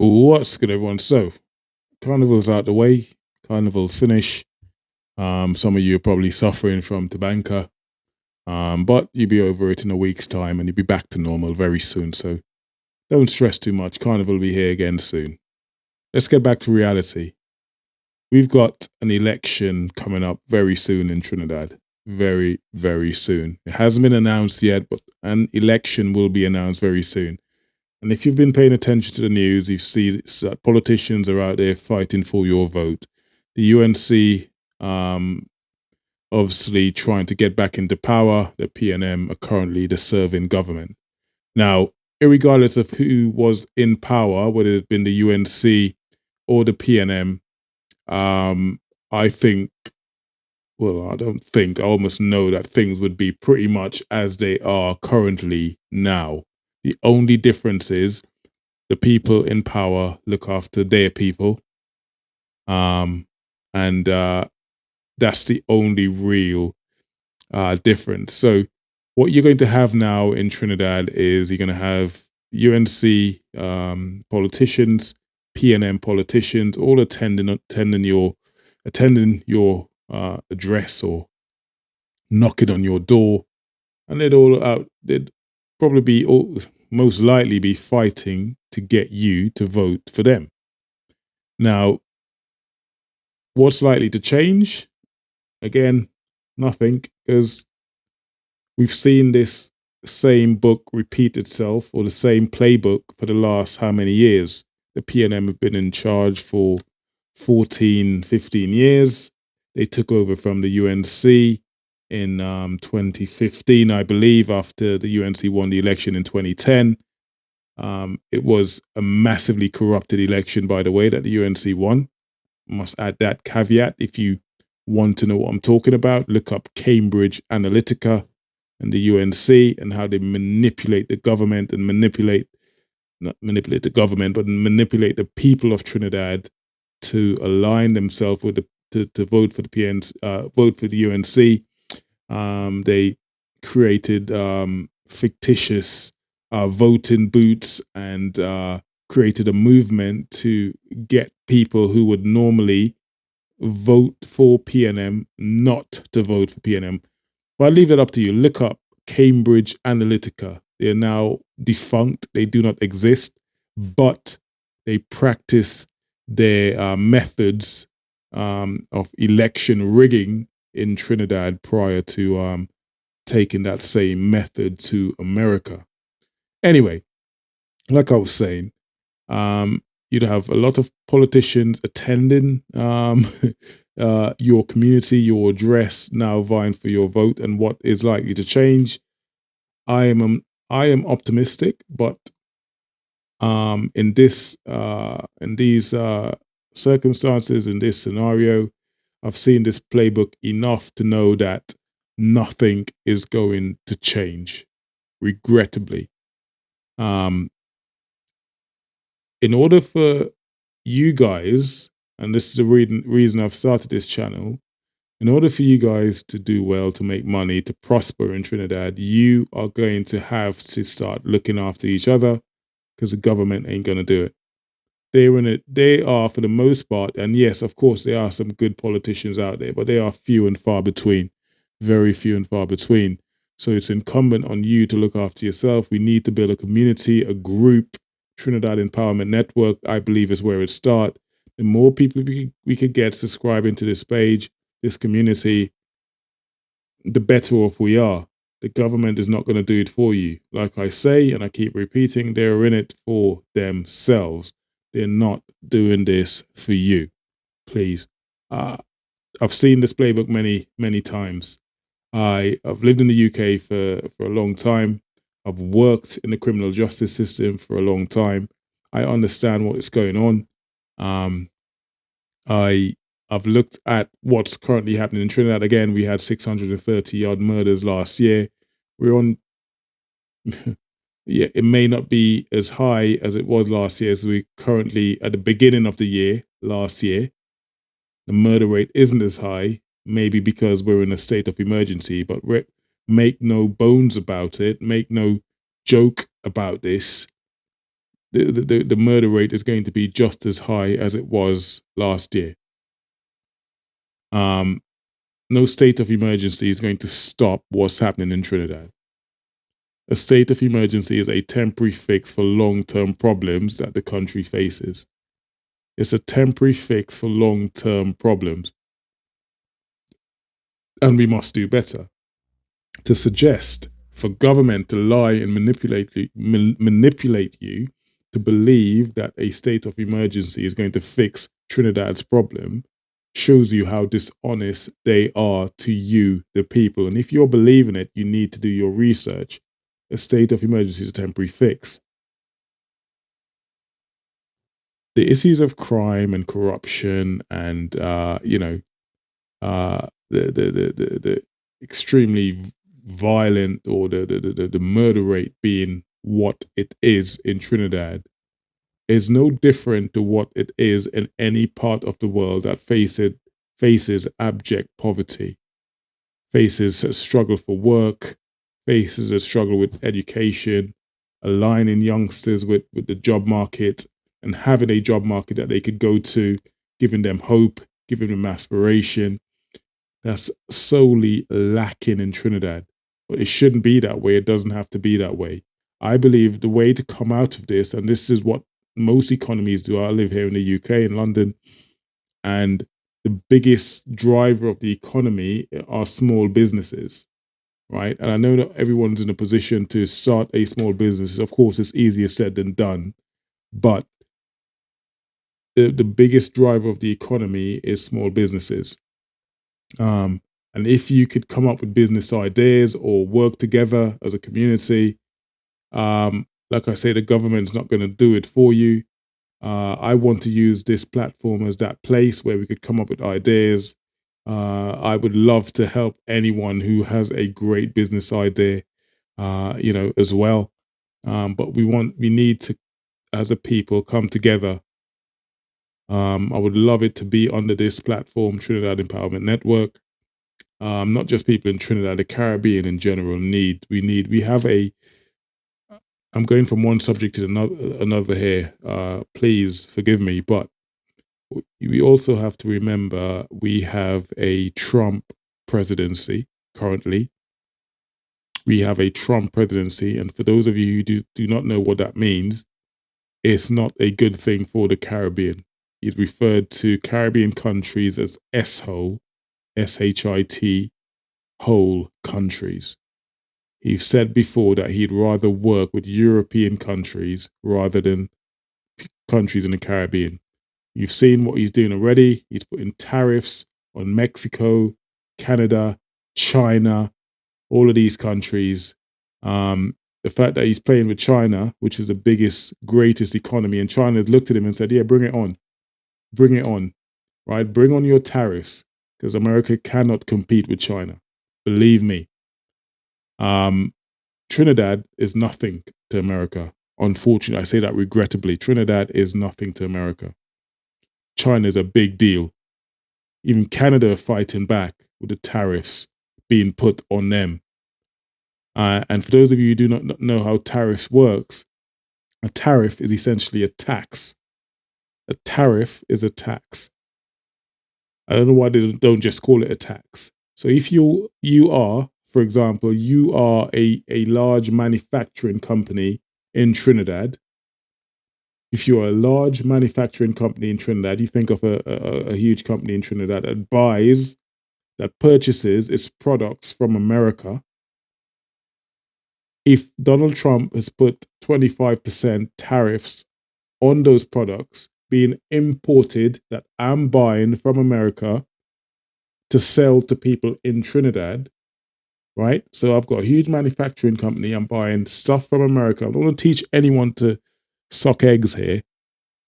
What's good, everyone? So, Carnival's out the way. Carnival's finished. Some of you are probably suffering from Tabanka, but you'll be over it in a week's time and you'll be back to normal very soon. So, don't stress too much. Carnival will be here again soon. Let's get back to reality. We've got an election coming up very soon in Trinidad. Very, very soon. It hasn't been announced yet, but an election will be announced very soon. And if you've been paying attention to the news, you've seen that politicians are out there fighting for your vote. The UNC, obviously trying to get back into power. The PNM are currently the serving government. Now, irregardless of who was in power, whether it been the UNC or the PNM, I think, well, I don't think, I almost know that things would be pretty much as they are currently now. The only difference is the people in power look after their people. And that's the only real difference. So what you're going to have now in Trinidad is you're going to have UNC politicians, PNM politicians, all attending your address or knocking on your door, and they'd probably be most likely be fighting to get you to vote for them. Now, what's likely to change? Again, nothing, because we've seen this same book repeat itself, or the same playbook, for the last how many years? The PNM have been in charge for 14, 15 years. They took over from the UNC in 2015, I believe, after the UNC won the election in 2010. It was a massively corrupted election, by the way, that the UNC won. Must add that caveat. If you want to know what I'm talking about, look up Cambridge Analytica and the UNC and how they manipulate the government and manipulate the people of Trinidad to align themselves with to vote for the vote for the UNC. They created fictitious voting booths and created a movement to get people who would normally vote for PNM not to vote for PNM. But I leave that up to you. Look up Cambridge Analytica. They are now defunct. They do not exist, but they practice their methods of election rigging in Trinidad prior to taking that same method to America. Anyway, like I was saying, you'd have a lot of politicians attending your community, your address, now vying for your vote. And what is likely to change? I am optimistic, but in these circumstances, in this scenario, I've seen this playbook enough to know that nothing is going to change, regrettably. In order for you guys, and this is the reason I've started this channel, in order for you guys to do well, to make money, to prosper in Trinidad, you are going to have to start looking after each other, because the government ain't going to do it. They are, for the most part, and yes, of course, there are some good politicians out there, but they are few and far between, very few and far between. So it's incumbent on you to look after yourself. We need to build a community, a group. Trinidad Empowerment Network, I believe, is where it starts. The more people we could get subscribing to this page, this community, the better off we are. The government is not going to do it for you. Like I say, and I keep repeating, they're in it for themselves. They're not doing this for you. Please. I've seen this playbook many, many times. I've lived in the UK for a long time. I've worked in the criminal justice system for a long time. I understand what is going on. I've looked at what's currently happening in Trinidad. Again, we had 630 odd murders last year. We're on, yeah, it may not be as high as it was last year, as we currently at the beginning of the year, last year. The murder rate isn't as high, maybe because we're in a state of emergency, but make no bones about it, make no joke about this. the murder rate is going to be just as high as it was last year. Um, no state of emergency is going to stop what's happening in Trinidad. A state of emergency is a temporary fix for long-term problems that the country faces. It's a temporary fix for long-term problems. And we must do better. To suggest for government to lie and manipulate you to believe that a state of emergency is going to fix Trinidad's problem shows you how dishonest they are to you, the people. And if you're believing it, you need to do your research. A state of emergency is a temporary fix. The issues of crime and corruption and the extremely violent or the murder rate being what it is in Trinidad is no different to what it is in any part of the world that faces abject poverty, faces a struggle for work, faces a struggle with education, aligning youngsters with the job market and having a job market that they could go to, giving them hope, giving them aspiration. That's solely lacking in Trinidad. But it shouldn't be that way. It doesn't have to be that way. I believe the way to come out of this, and this is what most economies do. I live here in the UK, in London, and the biggest driver of the economy are small businesses, right? And I know that everyone's in a position to start a small business. Of course, it's easier said than done, but the biggest driver of the economy is small businesses. And if you could come up with business ideas or work together as a community, like I say, the government's not going to do it for you. I want to use this platform as that place where we could come up with ideas. I would love to help anyone who has a great business idea, as well. But we need to, as a people, come together. I would love it to be under this platform, Trinidad Empowerment Network. Not just people in Trinidad, the Caribbean in general we have a, I'm going from one subject to another here. Please forgive me, but we also have to remember we have a Trump presidency currently. We have a Trump presidency, and for those of you who do not know what that means, it's not a good thing for the Caribbean. He's referred to Caribbean countries as S-hole, S-H-I-T, whole countries. He's said before that he'd rather work with European countries rather than countries in the Caribbean. You've seen what he's doing already. He's putting tariffs on Mexico, Canada, China, all of these countries. The fact that he's playing with China, which is the biggest, greatest economy, and China has looked at him and said, yeah, bring it on, right? Bring on your tariffs, because America cannot compete with China. Believe me. Trinidad is nothing to America. Unfortunately, I say that regrettably. Trinidad is nothing to America. China is a big deal. Even Canada are fighting back with the tariffs being put on them. And for those of you who do not know how tariffs works, a tariff is essentially a tax. A tariff is a tax. I don't know why they don't just call it a tax. So if you are, for example, you are a large manufacturing company in Trinidad. If you're a large manufacturing company in Trinidad, you think of a huge company in Trinidad that purchases its products from America. If Donald Trump has put 25% tariffs on those products being imported that I'm buying from America to sell to people in Trinidad, right? So I've got a huge manufacturing company. I'm buying stuff from America. I don't want to teach anyone to suck eggs here.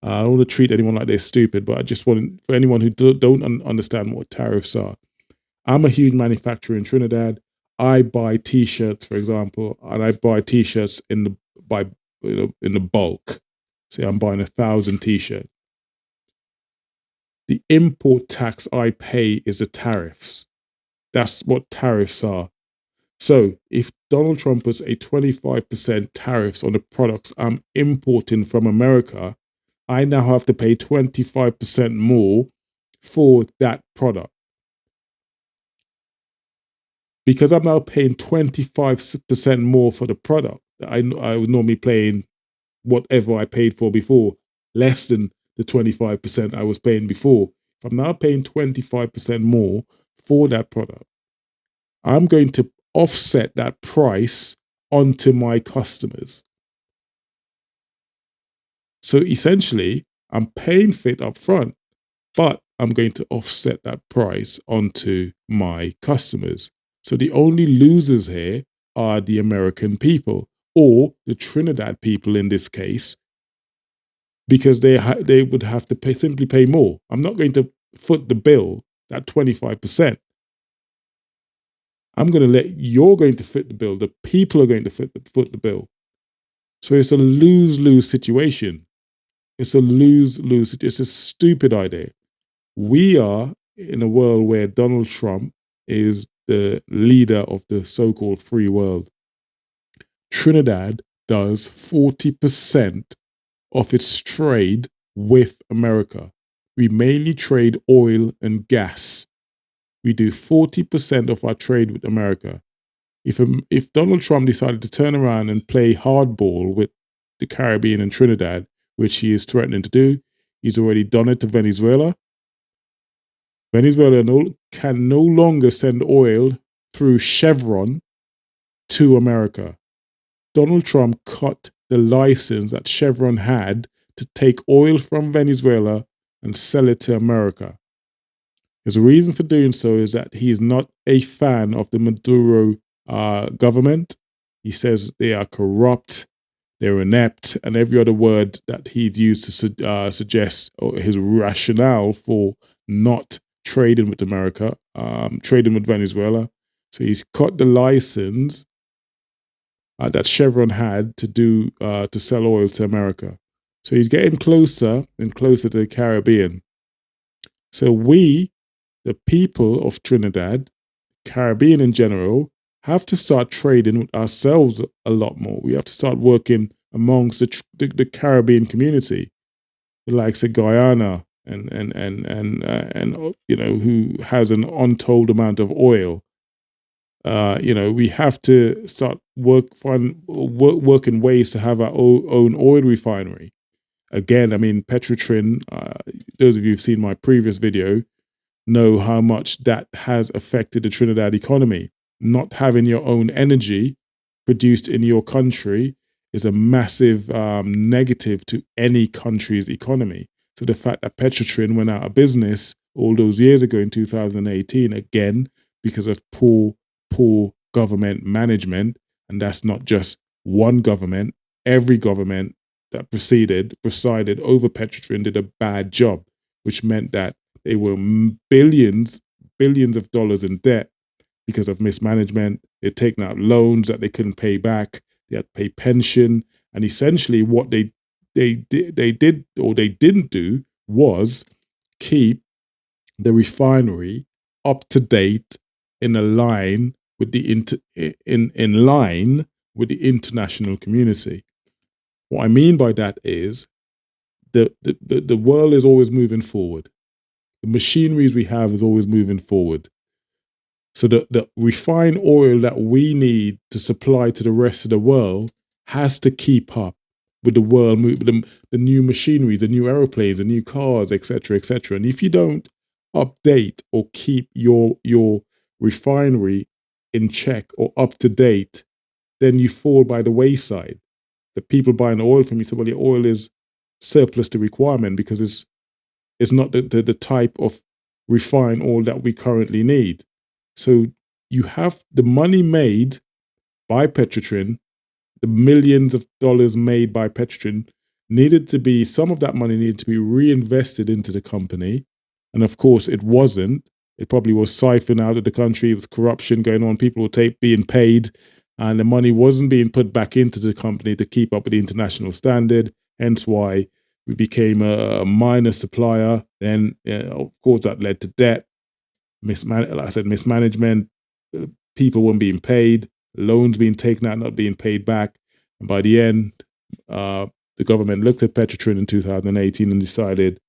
I don't want to treat anyone like they're stupid, but I just want, for anyone who don't understand what tariffs are. I'm a huge manufacturer in Trinidad. I buy T-shirts, for example, and I buy T-shirts in the bulk. Say I'm buying 1,000 T-shirts. The import tax I pay is the tariffs. That's what tariffs are. So if Donald Trump puts a 25% tariffs on the products I'm importing from America, I now have to pay 25% more for that product. Because I'm now paying 25% more for the product, I was normally paying whatever I paid for before, less than the 25% I was paying before. If I'm now paying 25% more for that product, I'm going to offset that price onto my customers. So essentially, I'm paying for it up front, but I'm going to offset that price onto my customers. So the only losers here are the American people, or the Trinidad people in this case, because they would have to simply pay more. I'm not going to foot the bill that 25%. I'm going to let you're going to foot the bill. The people are going to foot the bill. So it's a lose-lose situation. It's a lose-lose. It's a stupid idea. We are in a world where Donald Trump is the leader of the so-called free world. Trinidad does 40% of its trade with America. We mainly trade oil and gas. We do 40% of our trade with America. If Donald Trump decided to turn around and play hardball with the Caribbean and Trinidad, which he is threatening to do, he's already done it to Venezuela. Venezuela can no longer send oil through Chevron to America. Donald Trump cut the license that Chevron had to take oil from Venezuela and sell it to America. His reason for doing so is that he is not a fan of the Maduro government. He says they are corrupt, they're inept, and every other word that he's used to suggest his rationale for not trading with America, trading with Venezuela. So he's cut the license that Chevron had to sell oil to America. So he's getting closer and closer to the Caribbean. So we, the people of Trinidad, Caribbean in general, have to start trading with ourselves a lot more. We have to start working amongst the Caribbean community, the likes of Guyana and who has an untold amount of oil. We have to start working ways to have our own oil refinery. Again, I mean, Petrotrin, those of you who've seen my previous video know how much that has affected the Trinidad economy. Not having your own energy produced in your country is a massive negative to any country's economy. So the fact that Petrotrin went out of business all those years ago in 2018, again, because of poor government management, and that's not just one government, every government that presided over Petrotrin did a bad job, which meant that they were billions of dollars in debt because of mismanagement. They'd taken out loans that they couldn't pay back. They had to pay pension, and essentially what they did or they didn't do was keep the refinery up to date in line with the in line with the international community. What I mean by that is the world is always moving forward. The machineries we have is always moving forward. So the refined oil that we need to supply to the rest of the world has to keep up with the world, the new machinery, the new aeroplanes, the new cars, etc., etc. And if you don't update or keep your refinery in check or up to date, then you fall by the wayside. The people buying oil from you say, well, your oil is surplus to requirement because it's not the type of refined oil that we currently need. So you have the money made by Petrotrin, the millions of dollars made by Petrotrin some of that money needed to be reinvested into the company. And of course it wasn't. It probably was siphoned out of the country. It was corruption going on. People were being paid and the money wasn't being put back into the company to keep up with the international standard. Hence why we became a minor supplier. Then, of course, that led to debt. Like I said, mismanagement. people weren't being paid, loans being taken out, not being paid back. And by the end, the government looked at Petrotrin in 2018 and decided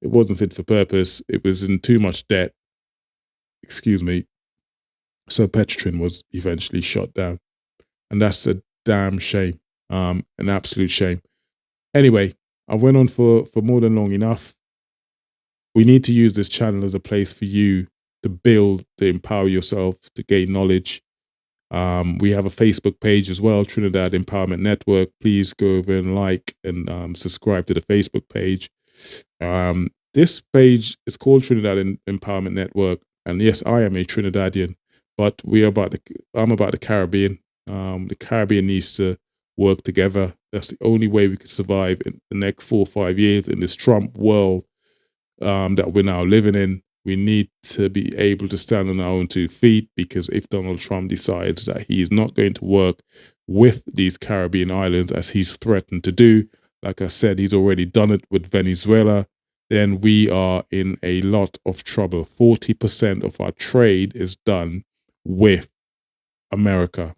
it wasn't fit for purpose. It was in too much debt. Excuse me. So Petrotrin was eventually shut down. And that's a damn shame. An absolute shame. Anyway, I went on for more than long enough. We need to use this channel as a place for you to build, to empower yourself, to gain knowledge. We have a Facebook page as well, Trinidad Empowerment Network. Please go over and like and subscribe to the Facebook page. This page is called Trinidad Empowerment Network. And yes, I am a Trinidadian, but I'm about the Caribbean. The Caribbean needs to work together. That's the only way we can survive in the next 4 or 5 years in this Trump world that we're now living in. We need to be able to stand on our own 2 feet, because if Donald Trump decides that he is not going to work with these Caribbean islands as he's threatened to do, like I said, he's already done it with Venezuela, then we are in a lot of trouble. 40% of our trade is done with America,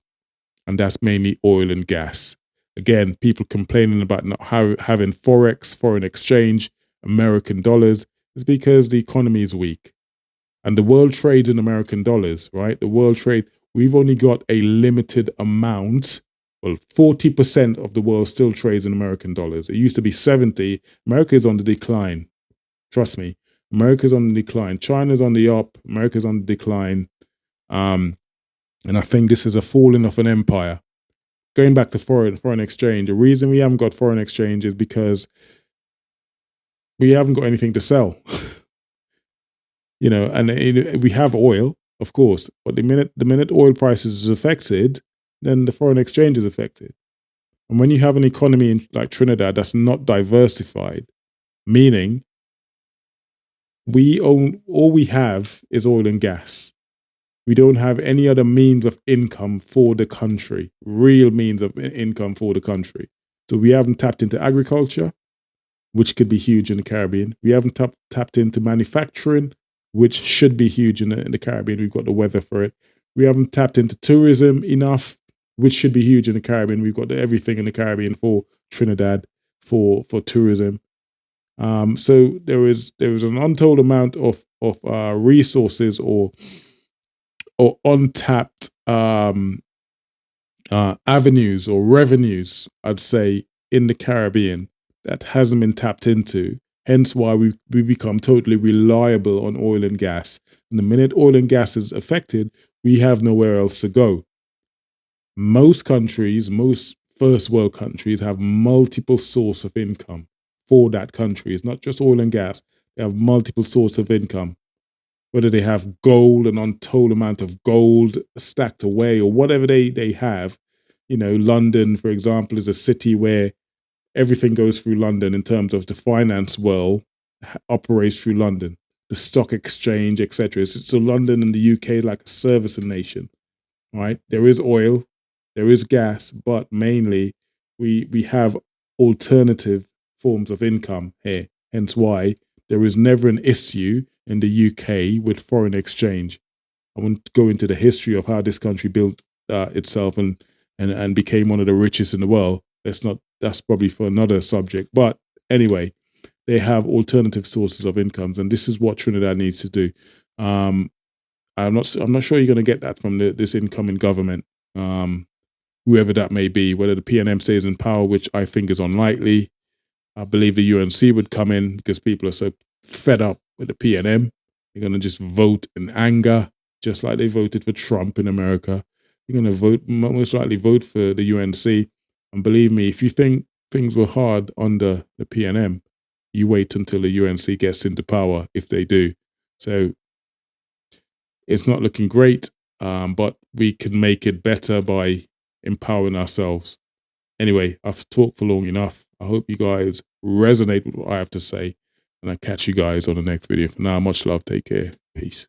and that's mainly oil and gas. Again, people complaining about not having Forex, foreign exchange, American dollars, is because the economy is weak. And the world trades in American dollars, right? The world trade, we've only got a limited amount. Well, 40% of the world still trades in American dollars. It used to be 70. America is on the decline. Trust me. America's on the decline. China's on the up. America's on the decline. And I think this is a falling of an empire. Going back to foreign exchange, the reason we haven't got foreign exchange is because we haven't got anything to sell. And we have oil, of course, but the minute oil prices is affected, then the foreign exchange is affected. And when you have an economy like Trinidad that's not diversified, meaning all we have is oil and gas. We don't have any other means of income for the country, real means of income for the country. So we haven't tapped into agriculture, which could be huge in the Caribbean. We haven't tapped into manufacturing, which should be huge in the Caribbean. We've got the weather for it. We haven't tapped into tourism enough, which should be huge in the Caribbean. We've got everything in the Caribbean for Trinidad, for tourism. So there is an untold amount of resources or untapped avenues or revenues, I'd say, in the Caribbean that hasn't been tapped into. Hence why we become totally reliable on oil and gas. And the minute oil and gas is affected, we have nowhere else to go. Most countries, most first world countries, have multiple sources of income for that country. It's not just oil and gas. They have multiple sources of income. Whether they have gold, an untold amount of gold stacked away, or whatever they have. London, for example, is a city where everything goes through London in terms of the finance world operates through London, the stock exchange, etc. So London and the UK like a servicing nation, right? There is oil, there is gas, but mainly we have alternative forms of income here. Hence why there is never an issue in the UK with foreign exchange. I won't go into the history of how this country built itself and became one of the richest in the world. That's probably for another subject. But anyway, they have alternative sources of incomes, and this is what Trinidad needs to do. I'm not sure you're going to get that from this incoming government, whoever that may be. Whether the PNM stays in power, which I think is unlikely. I believe the UNC would come in because people are so fed up with the PNM. They're going to just vote in anger, just like they voted for Trump in America. They're going to most likely vote for the UNC. And believe me, if you think things were hard under the PNM, you wait until the UNC gets into power, if they do. So it's not looking great, but we can make it better by empowering ourselves. Anyway, I've talked for long enough. I hope you guys resonate with what I have to say, and I'll catch you guys on the next video. For now, much love. Take care. Peace.